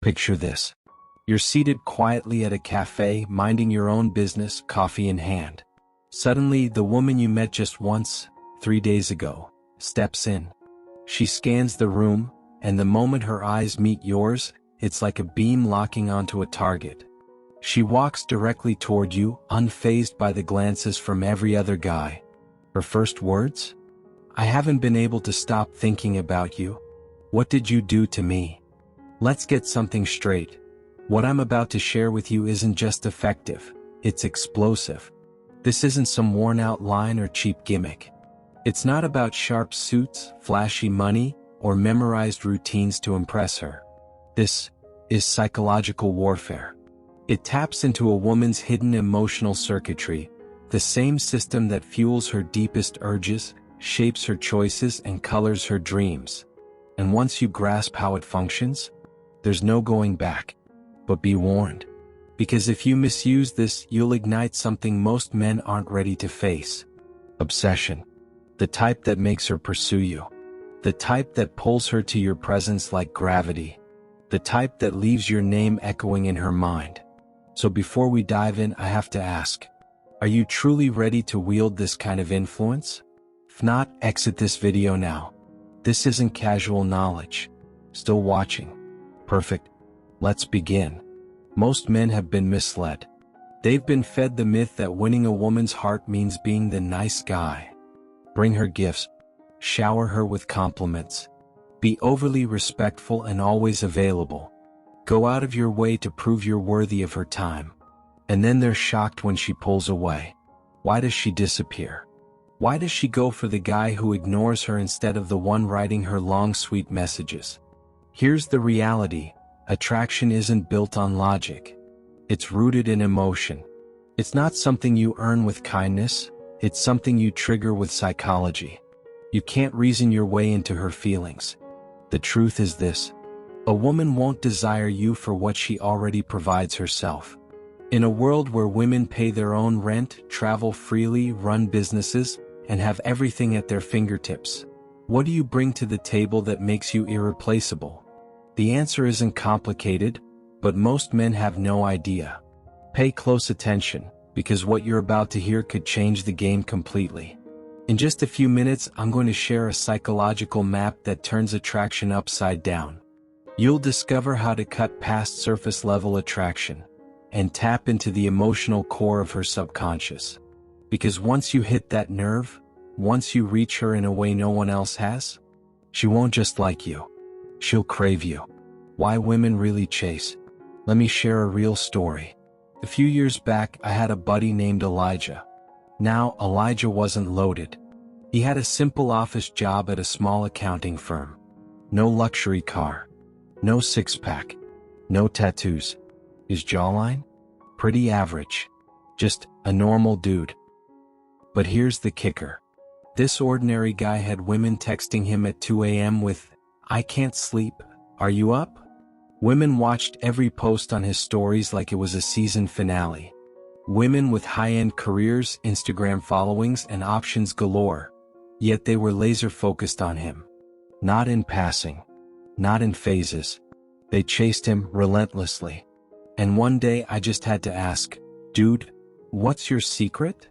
Picture this. You're seated quietly at a cafe, minding your own business, coffee in hand. Suddenly, the woman you met just once, 3 days ago, steps in. She scans the room, and the moment her eyes meet yours, it's like a beam locking onto a target. She walks directly toward you, unfazed by the glances from every other guy. Her first words? "I haven't been able to stop thinking about you. What did you do to me?" Let's get something straight. What I'm about to share with you isn't just effective, it's explosive. This isn't some worn-out line or cheap gimmick. It's not about sharp suits, flashy money, or memorized routines to impress her. This is psychological warfare. It taps into a woman's hidden emotional circuitry, the same system that fuels her deepest urges, shapes her choices, and colors her dreams. And once you grasp how it functions, there's no going back. But be warned. Because if you misuse this, you'll ignite something most men aren't ready to face. Obsession. The type that makes her pursue you. The type that pulls her to your presence like gravity. The type that leaves your name echoing in her mind. So before we dive in, I have to ask, are you truly ready to wield this kind of influence? If not, exit this video now. This isn't casual knowledge. Still watching? Perfect. Let's begin. Most men have been misled. They've been fed the myth that winning a woman's heart means being the nice guy. Bring her gifts. Shower her with compliments. Be overly respectful and always available. Go out of your way to prove you're worthy of her time. And then they're shocked when she pulls away. Why does she disappear? Why does she go for the guy who ignores her instead of the one writing her long sweet messages? Here's the reality. Attraction isn't built on logic. It's rooted in emotion. It's not something you earn with kindness, it's something you trigger with psychology. You can't reason your way into her feelings. The truth is this. A woman won't desire you for what she already provides herself. In a world where women pay their own rent, travel freely, run businesses, and have everything at their fingertips, what do you bring to the table that makes you irreplaceable? The answer isn't complicated, but most men have no idea. Pay close attention, because what you're about to hear could change the game completely. In just a few minutes, I'm going to share a psychological map that turns attraction upside down. You'll discover how to cut past surface-level attraction and tap into the emotional core of her subconscious. Because once you hit that nerve, once you reach her in a way no one else has, she won't just like you. She'll crave you. Why women really chase? Let me share a real story. A few years back, I had a buddy named Elijah. Now, Elijah wasn't loaded. He had a simple office job at a small accounting firm. No luxury car. No six-pack. No tattoos. His jawline? Pretty average. Just a normal dude. But here's the kicker. This ordinary guy had women texting him at 2 a.m. with, "I can't sleep, are you up?" Women watched every post on his stories like it was a season finale. Women with high-end careers, Instagram followings, and options galore. Yet they were laser-focused on him. Not in passing. Not in phases. They chased him relentlessly. And one day I just had to ask, "Dude, what's your secret?"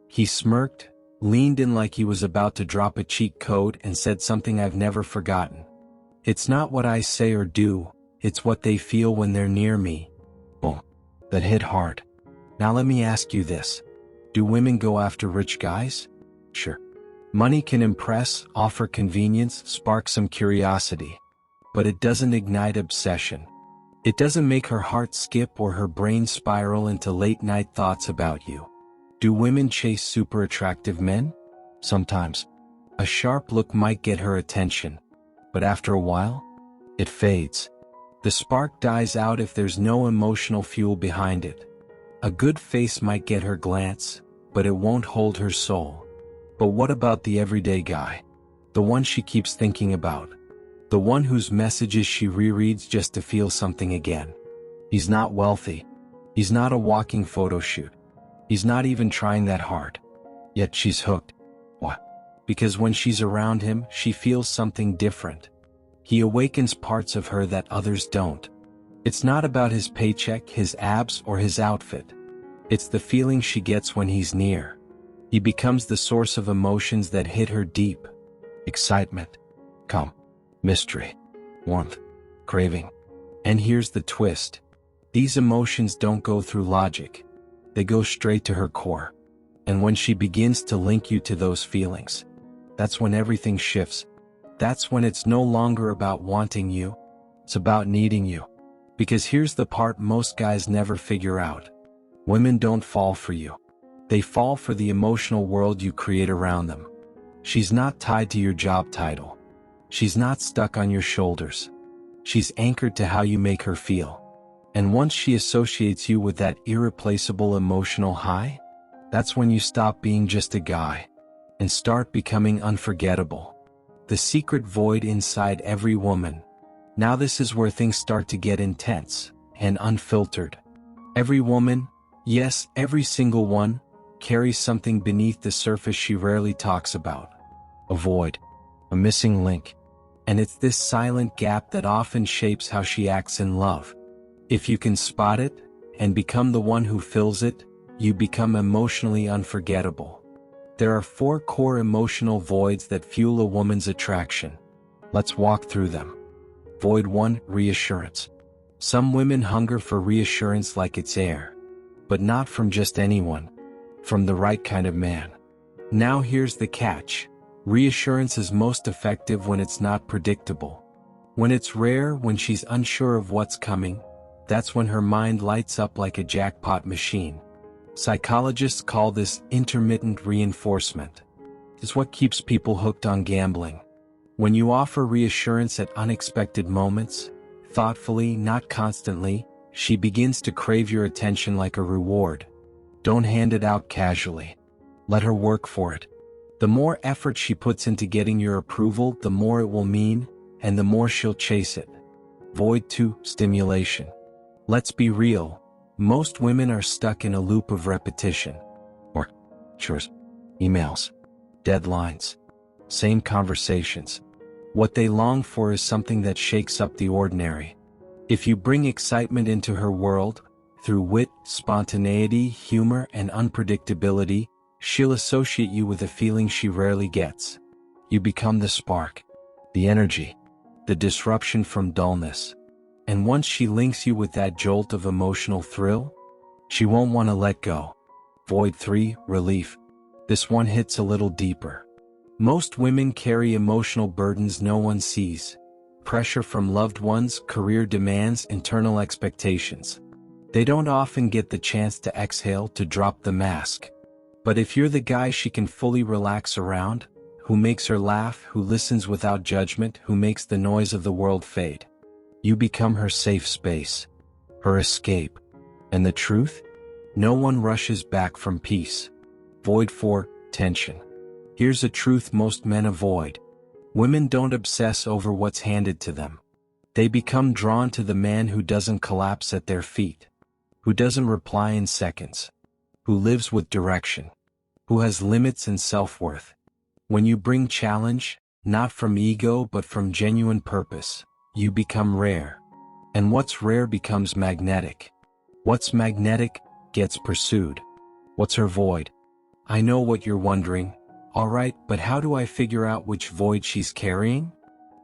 He smirked, leaned in like he was about to drop a cheat code, and said something I've never forgotten. "It's not what I say or do, it's what they feel when they're near me." Boom. That hit hard. Now let me ask you this. Do women go after rich guys? Sure. Money can impress, offer convenience, spark some curiosity. But it doesn't ignite obsession. It doesn't make her heart skip or her brain spiral into late-night thoughts about you. Do women chase super attractive men? Sometimes. A sharp look might get her attention. But after a while, it fades. The spark dies out if there's no emotional fuel behind it. A good face might get her glance, but it won't hold her soul. But what about the everyday guy? The one she keeps thinking about. The one whose messages she rereads just to feel something again. He's not wealthy. He's not a walking photo shoot. He's not even trying that hard. Yet she's hooked. What? Because when she's around him, she feels something different. He awakens parts of her that others don't. It's not about his paycheck, his abs, or his outfit. It's the feeling she gets when he's near. He becomes the source of emotions that hit her deep. Excitement, calm, mystery, warmth, craving. And here's the twist. These emotions don't go through logic. They go straight to her core. And when she begins to link you to those feelings, that's when everything shifts. That's when it's no longer about wanting you. It's about needing you. Because here's the part most guys never figure out. Women don't fall for you. They fall for the emotional world you create around them. She's not tied to your job title. She's not stuck on your shoulders. She's anchored to how you make her feel. And once she associates you with that irreplaceable emotional high, that's when you stop being just a guy and start becoming unforgettable. The secret void inside every woman. Now this is where things start to get intense and unfiltered. Every woman, yes, every single one, carries something beneath the surface she rarely talks about. A void, a missing link. And it's this silent gap that often shapes how she acts in love. If you can spot it and become the one who fills it, you become emotionally unforgettable. There are 4 core emotional voids that fuel a woman's attraction. Let's walk through them. Void 1, reassurance. Some women hunger for reassurance like it's air. But not from just anyone. From the right kind of man. Now here's the catch. Reassurance is most effective when it's not predictable. When it's rare, when she's unsure of what's coming, that's when her mind lights up like a jackpot machine. Psychologists call this intermittent reinforcement. It's what keeps people hooked on gambling. When you offer reassurance at unexpected moments, thoughtfully, not constantly, she begins to crave your attention like a reward. Don't hand it out casually. Let her work for it. The more effort she puts into getting your approval, the more it will mean, and the more she'll chase it. Void 2, stimulation. Let's be real. Most women are stuck in a loop of repetition. Or chores, emails, deadlines, same conversations. What they long for is something that shakes up the ordinary. If you bring excitement into her world, through wit, spontaneity, humor, and unpredictability, she'll associate you with a feeling she rarely gets. You become the spark, the energy, the disruption from dullness. And once she links you with that jolt of emotional thrill, she won't want to let go. Void 3, relief. This one hits a little deeper. Most women carry emotional burdens no one sees. Pressure from loved ones, career demands, internal expectations. They don't often get the chance to exhale, to drop the mask. But if you're the guy she can fully relax around, who makes her laugh, who listens without judgment, who makes the noise of the world fade, you become her safe space, her escape. And the truth? No one rushes back from peace. Void 4, tension. Here's a truth most men avoid. Women don't obsess over what's handed to them. They become drawn to the man who doesn't collapse at their feet, who doesn't reply in seconds, who lives with direction, who has limits and self-worth. When you bring challenge, not from ego but from genuine purpose, you become rare. And what's rare becomes magnetic. What's magnetic gets pursued. What's her void? I know what you're wondering. Alright, but how do I figure out which void she's carrying?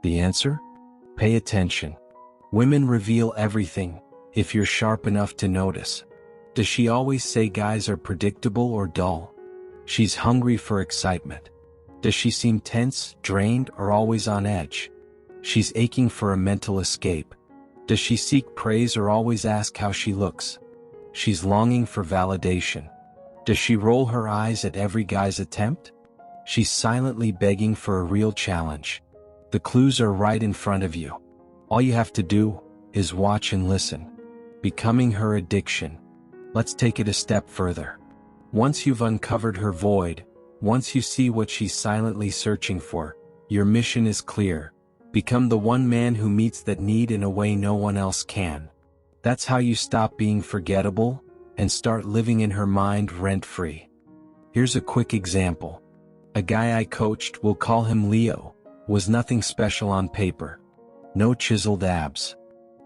The answer? Pay attention. Women reveal everything, if you're sharp enough to notice. Does she always say guys are predictable or dull? She's hungry for excitement. Does she seem tense, drained, or always on edge? She's aching for a mental escape. Does she seek praise or always ask how she looks? She's longing for validation. Does she roll her eyes at every guy's attempt? She's silently begging for a real challenge. The clues are right in front of you. All you have to do is watch and listen. Becoming her addiction. Let's take it a step further. Once you've uncovered her void, once you see what she's silently searching for, your mission is clear. Become the one man who meets that need in a way no one else can. That's how you stop being forgettable and start living in her mind rent-free. Here's a quick example. A guy I coached, we'll call him Leo, was nothing special on paper. No chiseled abs.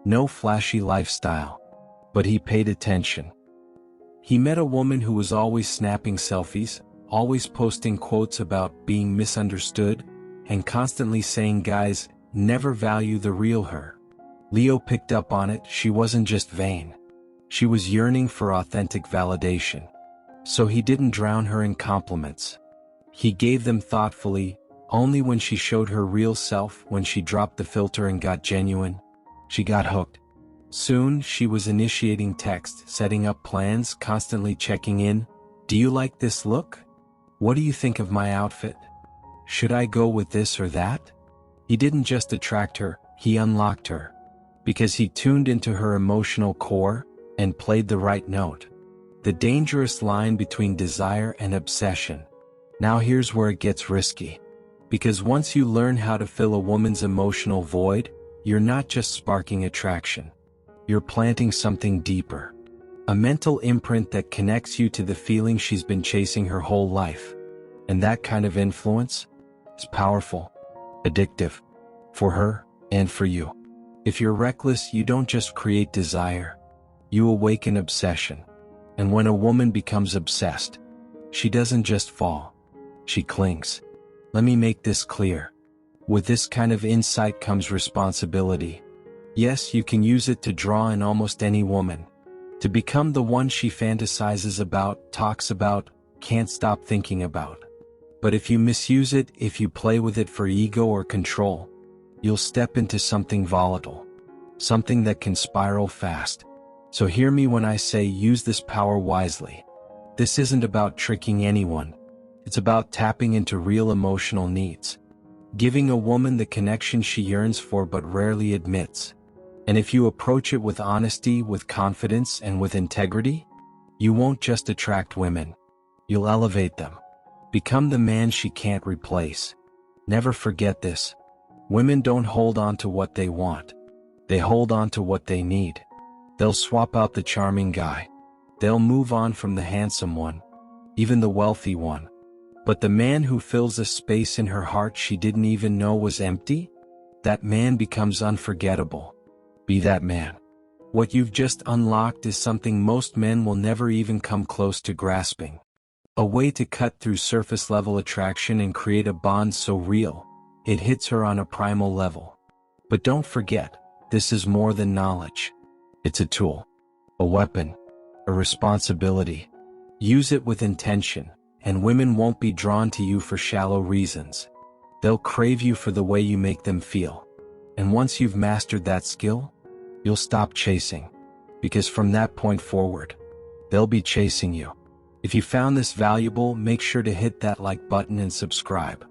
No flashy lifestyle. But he paid attention. He met a woman who was always snapping selfies, always posting quotes about being misunderstood, and constantly saying guys never value the real her. Leo picked up on it. She wasn't just vain. She was yearning for authentic validation. So he didn't drown her in compliments. He gave them thoughtfully, only when she showed her real self. When she dropped the filter and got genuine, she got hooked. Soon, she was initiating texts, setting up plans, constantly checking in. Do you like this look? What do you think of my outfit? Should I go with this or that? He didn't just attract her, he unlocked her. Because he tuned into her emotional core and played the right note. The dangerous line between desire and obsession. Now here's where it gets risky. Because once you learn how to fill a woman's emotional void, you're not just sparking attraction. You're planting something deeper. A mental imprint that connects you to the feeling she's been chasing her whole life. And that kind of influence is powerful, addictive, for her and for you. If you're reckless, you don't just create desire, you awaken obsession. And when a woman becomes obsessed, she doesn't just fall, she clings. Let me make this clear. With this kind of insight comes responsibility. Yes, you can use it to draw in almost any woman. To become the one she fantasizes about, talks about, can't stop thinking about. But if you misuse it, if you play with it for ego or control, you'll step into something volatile. Something that can spiral fast. So hear me when I say use this power wisely. This isn't about tricking anyone. It's about tapping into real emotional needs. Giving a woman the connection she yearns for but rarely admits. And if you approach it with honesty, with confidence, and with integrity, you won't just attract women. You'll elevate them. Become the man she can't replace. Never forget this. Women don't hold on to what they want. They hold on to what they need. They'll swap out the charming guy. They'll move on from the handsome one, even the wealthy one. But the man who fills a space in her heart she didn't even know was empty, that man becomes unforgettable. Be that man. What you've just unlocked is something most men will never even come close to grasping. A way to cut through surface-level attraction and create a bond so real, it hits her on a primal level. But don't forget, this is more than knowledge. It's a tool, a weapon, a responsibility. Use it with intention, and women won't be drawn to you for shallow reasons. They'll crave you for the way you make them feel. And once you've mastered that skill, you'll stop chasing. Because from that point forward, they'll be chasing you. If you found this valuable, make sure to hit that like button and subscribe.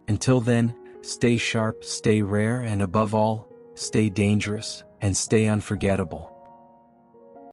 Until then, stay sharp, stay rare, and above all, stay dangerous and stay unforgettable.